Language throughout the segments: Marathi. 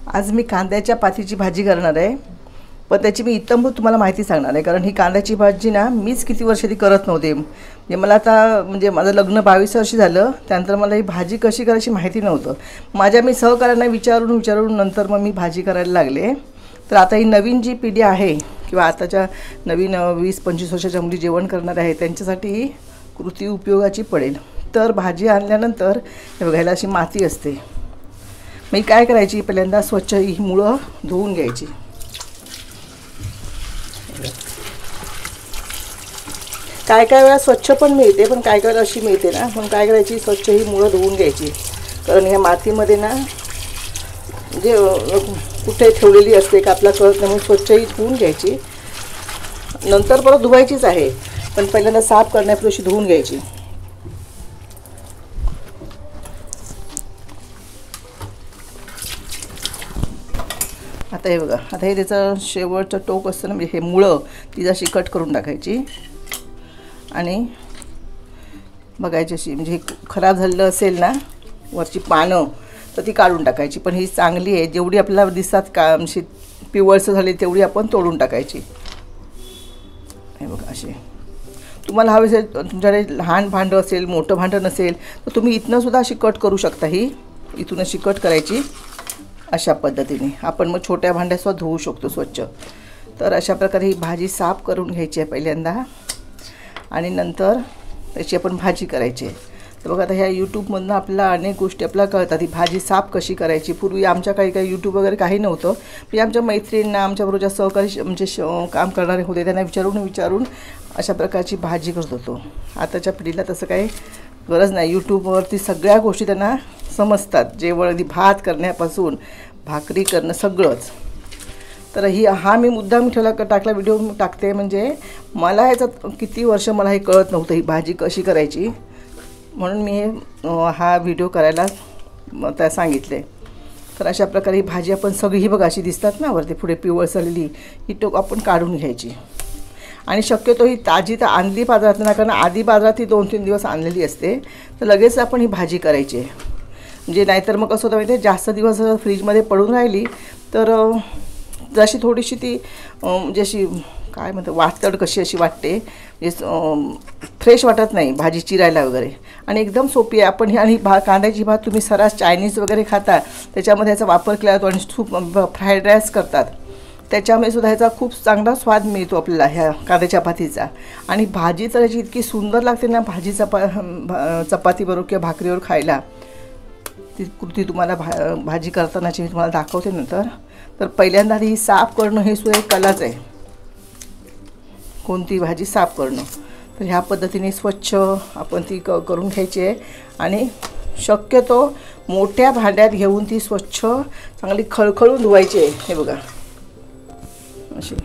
आज मी कांद्याच्या पातीची भाजी करणार आहे, पण त्याची मी इत्तंभूत तुम्हाला माहिती सांगणार आहे. कारण ही कांद्याची भाजी ना मीच किती वर्ष ती करत नव्हते. म्हणजे मला आता माझं लग्न 22 वर्ष झालं, त्यानंतर मला ही भाजी कशी करायची माहिती नव्हतं. माझ्या मी सहकाऱ्यांना विचारून नंतर मग मी भाजी करायला लागले. तर आता ही नवीन जी पिढी आहे किंवा आताच्या नवीन 20-25 वर्षाच्या मुली जेवण करणार आहे त्यांच्यासाठी ही कृती उपयोगाची पडेल. तर भाजी आणल्यानंतर हे बघा, ह्याला अशी माती असते. मी काय करायची, पहिल्यांदा स्वच्छ ही मुळं धुवून घ्यायची. काय वेळा स्वच्छ पण मिळते, पण काय वेळा अशी मिळते ना, पण काय करायची, स्वच्छ ही मुळं धुवून घ्यायची. कारण ह्या मातीमध्ये ना म्हणजे कुठे ठेवलेली असते का आपला कळत नाही, म्हणून स्वच्छ ही धुवून घ्यायची. नंतर परत धुवायचीच आहे, पण पहिल्यांदा साफ करण्यापूर्वी अशी धुवून घ्यायची. आता हे बघा, आता हे त्याचं शेवटचं टोक असतं ना, म्हणजे हे मुळं ती जशी कट करून टाकायची आणि बघायची अशी, म्हणजे हे खराब झालेलं असेल ना वरची पानं तर ती काढून टाकायची. पण ही चांगली आहे, जेवढी आपल्याला दिसतात का म्हणजे पिवळसं झाली तेवढी आपण तोडून टाकायची. हे बघा असे. तुम्हाला हवे असेल, तुमच्याकडे लहान भांडं असेल, मोठं भांडं नसेल तर तुम्ही इथनं सुद्धा अशी कट करू शकता. ही इथून अशी कट करायची अशा पद्धतीने. आपण मग छोट्या भांड्यासुद्धा धुवू शकतो स्वच्छ. तर अशा प्रकारे ही भाजी साफ करून घ्यायची आहे पहिल्यांदा आणि नंतर त्याची आपण भाजी करायची आहे. तर बघा, आता ह्या यूट्यूबमधून आपल्याला अनेक गोष्टी आपल्याला कळतात. ही भाजी साफ कशी करायची. पूर्वी आमच्या काही यूट्यूब वगैरे काही नव्हतं, म्हणजे आमच्या मैत्रिणींना, आमच्याबरोबर ज्या सहकारी म्हणजे काम करणारे होते त्यांना विचारून अशा प्रकारची भाजी करत होतो. आताच्या पिढीला तसं काही गरज नाही. यूट्यूबवरती सगळ्या गोष्टी त्यांना समजतात, जेवण अगदी भात करण्यापासून भाकरी करणं सगळंच. तर हा मी मुद्दाम टाकला व्हिडिओ टाकते, म्हणजे मला ह्याच्यात किती वर्ष मला हे कळत नव्हतं ही भाजी कशी करायची, म्हणून मी हा व्हिडिओ करायला त्या सांगितले. तर अशा प्रकारे ही भाजी आपण सगळी ही बघा अशी दिसतात ना वरती पुढे पिवळसरलेली, ही टोक आपण काढून घ्यायची. आणि शक्यतो ही ताजी तर आणली बाजारात ना, कारण आधी बाजारात ही 2-3 दिवस आणलेली असते, तर लगेच आपण ही भाजी करायची आहे. म्हणजे नाहीतर मग कसं होतं माहिती आहे, जास्त दिवस फ्रीजमध्ये पडून राहिली तर जशी थोडीशी ती जशी काय म्हणतात वाटतड कशी अशी वाटते, म्हणजे फ्रेश वाटत नाही भाजी चिरायला वगैरे. आणि एकदम सोपी आहे. आपण ही आणि कांद्याची भात तुम्ही सरास चायनीज वगैरे खाता त्याच्यामध्ये याचा वापर केला जातो. आणि खूप फ्राईड राईस करतात त्याच्यामुळे सुद्धा ह्याचा खूप चांगला स्वाद मिळतो आपल्याला ह्या कांद्याच्या भातीचा. आणि भाजी तर याची इतकी सुंदर लागते ना, भाजी चपातीबरोबर किंवा भाकरीवर खायला. ती कृती तुम्हाला भाजी करतानाची मी तुम्हाला दाखवते नंतर. तर पहिल्यांदा ही साफ करणं हे सुद्धा एक कलाच आहे, कोणती भाजी साफ करणं. तर ह्या पद्धतीने स्वच्छ आपण ती करून घ्यायची आहे. आणि शक्यतो मोठ्या भांड्यात घेऊन ती स्वच्छ चांगली खळखळून धुवायची आहे. हे बघा अशी.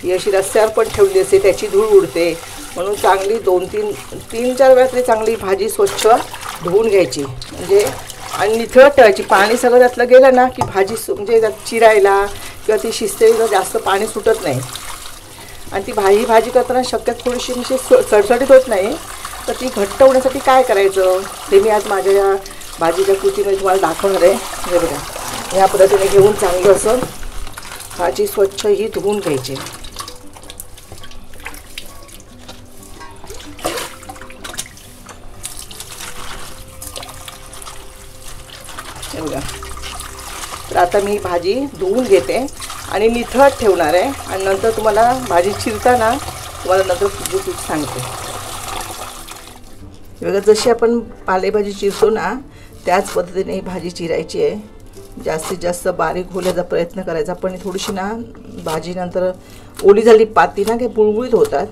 ही अशी रस्त्यावर पण ठेवली असते, त्याची धूळ उडते, म्हणून चांगली 2-3-4 वेळा तरी चांगली भाजी स्वच्छ धुवून घ्यायची. म्हणजे आणि निथळत ठेवायची. पाणी सगळं त्यातलं गेलं ना की भाजी म्हणजे त्यात चिरायला किंवा ती शिजतेला जास्त पाणी सुटत नाही. आणि ती भाजी करताना शक्यत थोडीशी म्हणजे सडसडीत होत नाही. तर ती घट्ट होण्यासाठी काय करायचं ते मी आज माझ्या या भाजीच्या कृतीमध्ये तुम्हाला दाखवणार आहे. हे बघा, ह्या पद्धतीने घेऊन चांगलं असं भाजी स्वच्छ ही धुवून घ्यायची. हे बघा. तर आता मी भाजी धुवून घेते आणि निथळत ठेवणार आहे. आणि नंतर तुम्हाला भाजी चिरताना तुम्हाला नंतर खूप सांगते. हे बघा, जशी आपण पालेभाजी चिरतो ना त्याच पद्धतीने ही भाजी चिरायची आहे. जास्तीत जास्त बारीक होण्याचा प्रयत्न करायचा. पण थोडीशी ना भाजी नंतर ओली झाली पाती ना काही बुळबुळीत होतात.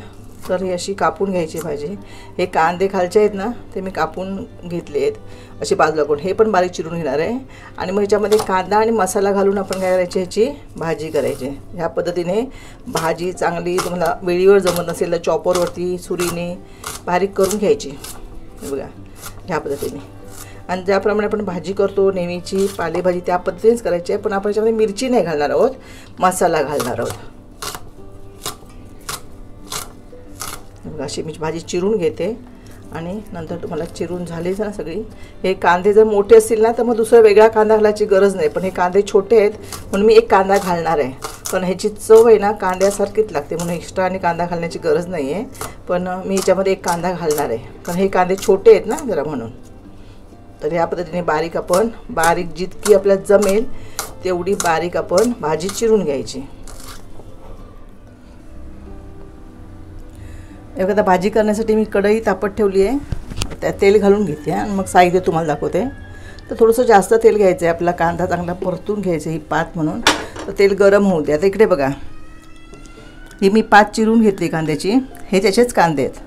तर ही अशी कापून घ्यायची भाजी. हे कांदे खालचे आहेत ना ते मी कापून घेतले आहेत अशी बाजूला करून. हे पण बारीक चिरून घेणार आहे. आणि मग ह्याच्यामध्ये कांदा आणि मसाला घालून आपण काय करायची, ह्याची भाजी करायची. ह्या पद्धतीने भाजी चांगली तुम्हाला वेळीवर जमत नसेल तर चॉपरवरती सुरीने बारीक करून घ्यायची. हे बघा ह्या पद्धतीने. आणि ज्याप्रमाणे आपण भाजी करतो नेहमीची पालेभाजी त्या पद्धतीनेच करायची आहे, पण आपण याच्यामध्ये मिरची नाही घालणार आहोत, मसाला घालणार आहोत. बघा अशी मी भाजी चिरून घेते आणि नंतर तुम्हाला चिरून झालीच ना सगळी. हे कांदे जर मोठे असतील ना तर मग दुसरा वेगळा कांदा घालायची गरज नाही, पण हे कांदे छोटे आहेत म्हणून मी एक कांदा घालणार आहे. पण ह्याची चव आहे ना कांद्यासारखीच लागते म्हणून एक्स्ट्रा आणि कांदा घालण्याची गरज नाही आहे, पण मी याच्यामध्ये एक कांदा घालणार आहे कारण हे कांदे छोटे आहेत ना जरा म्हणून. तर ह्या पद्धतीने बारीक जितकी आपल्याला जमेल तेवढी बारीक आपण भाजी चिरून घ्यायची. एखादा भाजी करण्यासाठी मी कढई तापत ठेवली आहे, त्यात तेल घालून घेते आणि मग साहित्य तुम्हाला दाखवते. तर थोडंसं जास्त तेल घ्यायचं आहे, आपला कांदा चांगला परतून घ्यायचा ही पात म्हणून. तर तेल गरम होऊ द्या. आता इकडे बघा ही मी पात चिरून घेतली कांद्याची, हे त्याचेच कांदे आहेत.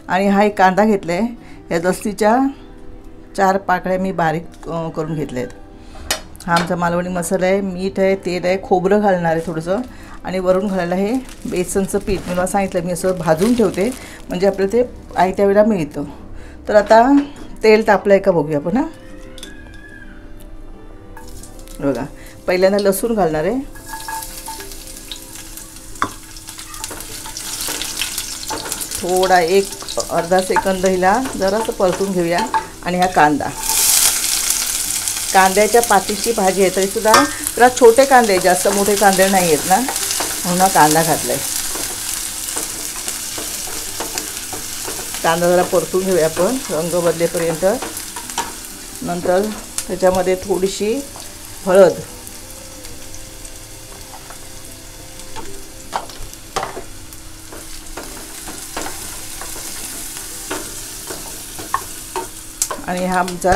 आणि हा एक कांदा घेतला आहे, या दस्तीच्या 4 पाकळ्या मी बारीक करून घेतल्या आहेत. हा आमचा मालवणी मसाला आहे, मीठ आहे, तेल आहे, खोबरं घालणार आहे थोडंसं आणि वरून घालायला हे बेसनचं पीठ. मी मला सांगितलं मी असं भाजून ठेवते म्हणजे आपल्याला ते आयत्या वेळेला मिळतं. तर आता तेल तापलं आहे का बघूया आपण. हां बघा पहिल्यांदा लसूण घालणार आहे. थोडा एक अर्धा सेकंद हिला जरासं परतून घेऊया. आणि हा कांद्याच्या पातीची भाजी आहे तरीसुद्धा जरा छोटे कांदे, जास्त मोठे कांदे नाही आहेत ना म्हणून हा कांदा घातला आहे. कांदा जरा परतून घेऊया आपण रंग बदलेपर्यंत. नंतर त्याच्यामध्ये थोडीशी हळद, आणि हा आमचा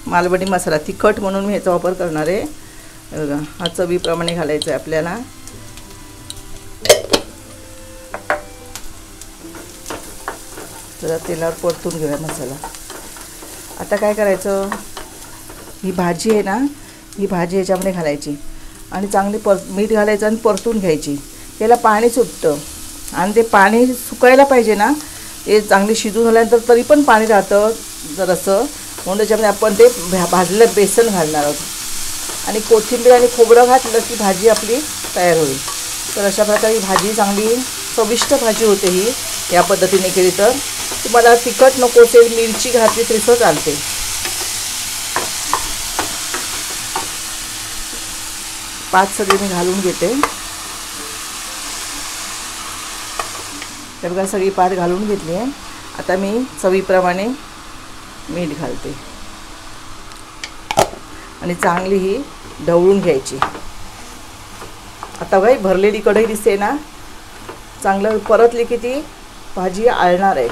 मालवणी मसाला तिखट म्हणून मी ह्याचा वापर करणार आहे. बघा हा चवीप्रमाणे घालायचा आहे आपल्याला. जरा तेलावर परतून घेऊया मसाला. आता काय करायचं, ही भाजी आहे ना, ही भाजी ह्याच्यामध्ये घालायची आणि चांगली मीठ घालायचं आणि परतून घ्यायची. याला पाणी सुटतं आणि ते पाणी सुकायला पाहिजे ना, ते चांगली शिजून झाल्यानंतर तरी पण पाणी राहतं जरासं, म्हणून त्याच्यामध्ये आपण ते भाजलेलं बेसन घालणार आहोत आणि कोथिंबीर आणि खोबरं घातलं की भाजी आपली तयार होईल. तर अशा प्रकारे ही भाजी चांगली चविष्ट भाजी होते ही या पद्धतीने केली. तर तुम्हाला तिखट नको असेल मिरची घातली तरी चालते. पात सगळी मी घालून घेते. तर बघा सगळी पात घालून घेतली आहे. आता मी चवीप्रमाणे मीठ घालते आणि चांगली ही ढवळून घ्यायची. आता बघा भरलेली कढई दिसते ना, चांगलं परतली की ती भाजी आळणार आहे.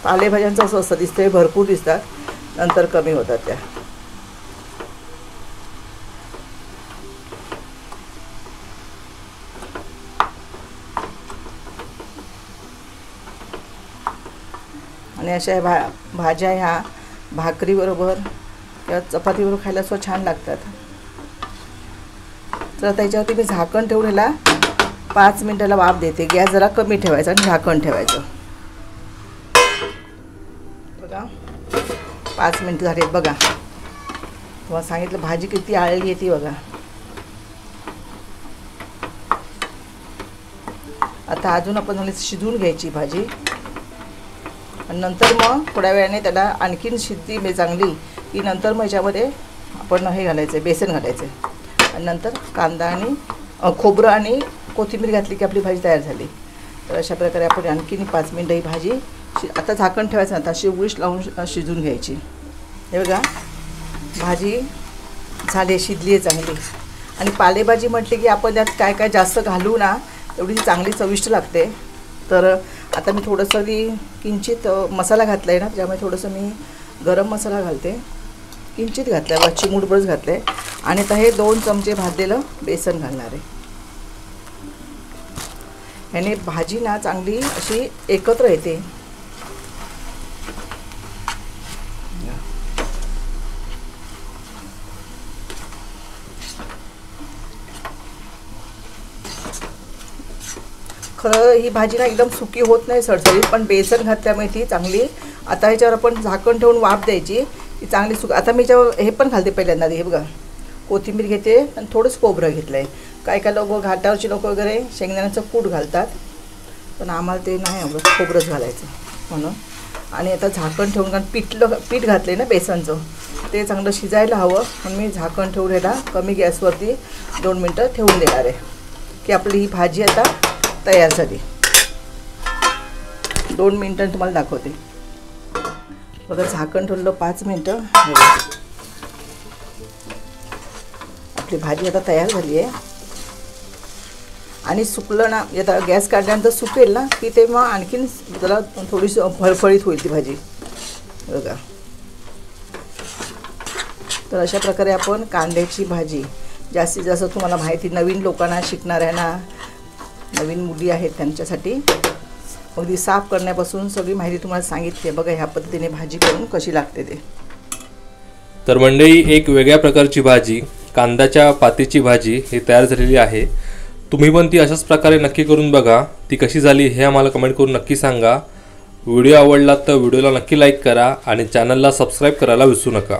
पालेभाज्यांचं असं असतं, दिसतंय भरपूर दिसतात नंतर कमी होतात त्या. आणि अशा भाज्या ह्या भाकरीबरोबर किंवा चपातीबरोबर खायला सुद्धा छान लागतात. तर त्याच्यावरती मी झाकण ठेवलेला 5 मिनिटाला वाफ देते. गॅस जरा कमी ठेवायचा आणि झाकण ठेवायचं. बघा 5 मिनिटं झाली बघा. तुम्हाला सांगितलं भाजी किती आळली येते बघा. आता अजून आपण शिजवून घ्यायची भाजी आणि नंतर मग थोड्या वेळाने त्याला आणखीन शिजली म्हणजे चांगली की नंतर मग याच्यामध्ये आपण हे घालायचं आहे, बेसन घालायचं आहे आणि नंतर कांदा आणि खोबरं आणि कोथिंबीर घातली की आपली भाजी तयार झाली. तर अशा प्रकारे आपण आणखीन 5 मिनिटं ही भाजी आता झाकण ठेवायचं, आता अशी उघडीच लावून शिजून घ्यायची. हे बघा भाजी झाली, शिजली आहे चांगली. आणि पालेभाजी म्हटली की आपण त्यात काय काय जास्त घालू ना तेवढी चांगली चविष्ट लागते. तर आता मी थोडंसं किंचित मसाला घातला आहे ना, त्यामुळे थोडंसं मी गरम मसाला घालते. किंचित घातला आहे, चिमूटभरच घातलं आहे. आणि आता हे 2 चमचे भाजलेलं बेसन घालणार आहे. ह्याने भाजी ना चांगली अशी एकत्र येते. खरं ही भाजी ना एकदम सुकी होत नाही सडसडीत, पण बेसन घातल्यामुळे ती चांगली. आता ह्याच्यावर आपण झाकण ठेवून वाफ द्यायची. ती चांगली आता मी हे पण घालते पहिल्यांदा. हे बघा, कोथिंबीर घेते आणि थोडंसं खोबरं घेतलं आहे. काय लोक घाटावरची लोक वगैरे शेंगदाण्याचं कूट घालतात, पण आम्हाला ते नाही आवडत, खोबरंच घालायचं म्हणून. आणि आता झाकण ठेवून, कारण पीठ घातले ना बेसनचं, ते चांगलं शिजायला हवं म्हणून मी झाकण ठेवून ह्याला कमी गॅसवरती 2 मिनटं ठेवून देणार आहे की आपली ही भाजी आता तयार झाली. 2 मिनटं तुम्हाला दाखवते. बघा, झाकण ठेवलं 5 मिनटं. आपली भाजी आता तयार झाली आहे. आणि सुकलं ना, आता गॅस काढल्यानंतर सुकेल ना की तेव्हा आणखीन त्याला थोडीशी फळफळीत होईल ती भाजी. बघा, तर अशा प्रकारे आपण कांद्याची भाजी, जास्तीत जास्त तुम्हाला माहिती, नवीन लोकांना, शिकणाऱ्यांना, नवीन मुली आहेत त्यांच्यासाठी अगदी साफ करण्यापासून सगळी माहिती तुम्हाला सांगितली आहे. बघा, ह्या पद्धतीने भाजी करून कशी लागते ते. तर मंडळी, एक वेगळ्या प्रकारची भाजी, कांद्याच्या पातीची भाजी ही तयार झालेली आहे. तुम्ही पण ती अशाच प्रकारे नक्की करून बघा. ती कशी झाली हे आम्हाला कमेंट करून नक्की सांगा. व्हिडिओ आवडला तर व्हिडिओला नक्की लाईक करा आणि चॅनलला सबस्क्राईब करायला विसरू नका.